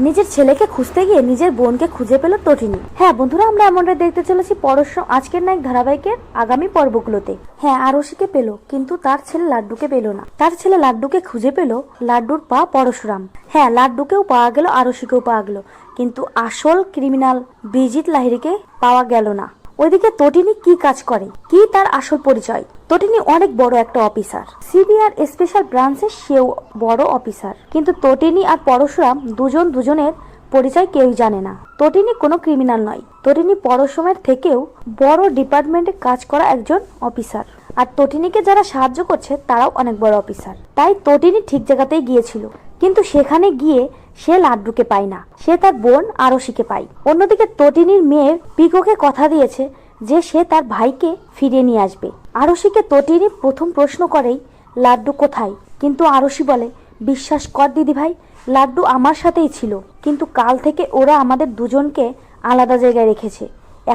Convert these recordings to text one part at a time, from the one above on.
নিজের ছেলেকে খুঁজতে গিয়ে নিজের বোনকে খুঁজে পেল টটিনি। হ্যাঁ বন্ধুরা, আমরা এমনটাই দেখতে চলেছি পরশু আজকের নায়ক ধারাবাহিকের আগামী পর্বগুলোতে। হ্যাঁ, আরশিকে পেল, কিন্তু তার ছেলে লাড্ডুকে পেল না। তার ছেলে লাড্ডুকে খুঁজে পেল লাড্ডুর পা পরশুরাম। হ্যাঁ, লাড্ডুকেও পাওয়া গেল, আরশিকেও পাওয়া গেল, কিন্তু আসল ক্রিমিনাল বিজিত লাহিড়িকে পাওয়া গেল না। ওইদিকে তটিনী কি কাজ করে, কি তার আসল পরিচয়? তটিনী অনেক বড় একটা অফিসার, সিবিআর স্পেশাল ব্রাঞ্চের সেও বড় অফিসার, কিন্তু তটিনী আর পরশুরাম দুজনের পরিচয় কেউই জানে না। তটিনী কোনো ক্রিমিনাল নয়, তটিনী পরশুরামের থেকেও বড় ডিপার্টমেন্টে কাজ করা একজন অফিসার। আর তটিনীকে যারা সাহায্য করছে তারাও অনেক বড় অফিসার। তাই তটিনী ঠিক জায়গাতেই গিয়েছিল, কিন্তু সেখানে গিয়ে সে লাড্ডুকে পায় না, সে তার বোন আরশিকে পায়। অন্যদিকে তটিনীর মেয়ে পিকোকে কথা দিয়েছে যে সে তার ভাইকে ফিরিয়ে নিয়ে আসবে। আরশিকে তটিনী প্রথম প্রশ্ন করেই লাড্ডু কোথায়, কিন্তু আরশি বলে, বিশ্বাস কর দিদি ভাই, লাড্ডু আমার সাথেই ছিল, কিন্তু কাল থেকে ওরা আমাদের দুজনকে আলাদা জায়গায় রেখেছে।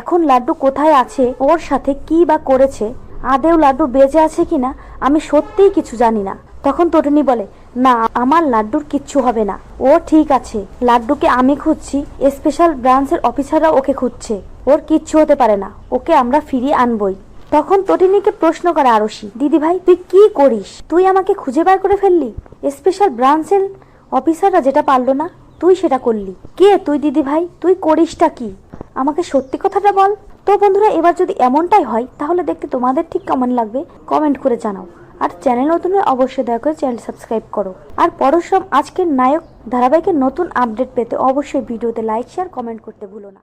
এখন লাড্ডু কোথায় আছে, ওর সাথে কি বা করেছে, আদেও লাড্ডু বেঁচে আছে কিনা আমি সত্যিই কিছু জানি না। তখন তটিনী বলে, না, আমার লাড্ডুর কিচ্ছু হবে না, ও ঠিক আছে, লাড্ডুকে আমি খুঁজছি, স্পেশাল ব্রাঞ্চের অফিসাররা ওকে খুঁজছে, ওর কিচ্ছু হতে পারে না, ওকে আমরা ফিরিয়ে আনবই। তখন তটিনীকে প্রশ্ন করে আরশি, দিদি ভাই তুই কি করিস, তুই আমাকে খুঁজে বার করে ফেললি, স্পেশাল ব্রাঞ্চের অফিসাররা যেটা পারলো না তুই সেটা করলি, কে তুই দিদি ভাই, তুই করিসটা কি, আমাকে সত্যি কথাটা বল। তো বন্ধুরা, এবার যদি এমনটাই হয় তাহলে দেখতে তোমাদের ঠিক কেমন লাগবে কমেন্ট করে জানাও। আর চ্যানেল নতুন হলে অবশ্যই দয়া করে চ্যানেল সাবস্ক্রাইব করো। আর পরশুরাম আজকের নায়ক ধারাবাহিকের নতুন আপডেট পেতে অবশ্যই ভিডিওতে লাইক শেয়ার কমেন্ট করতে ভুলো না।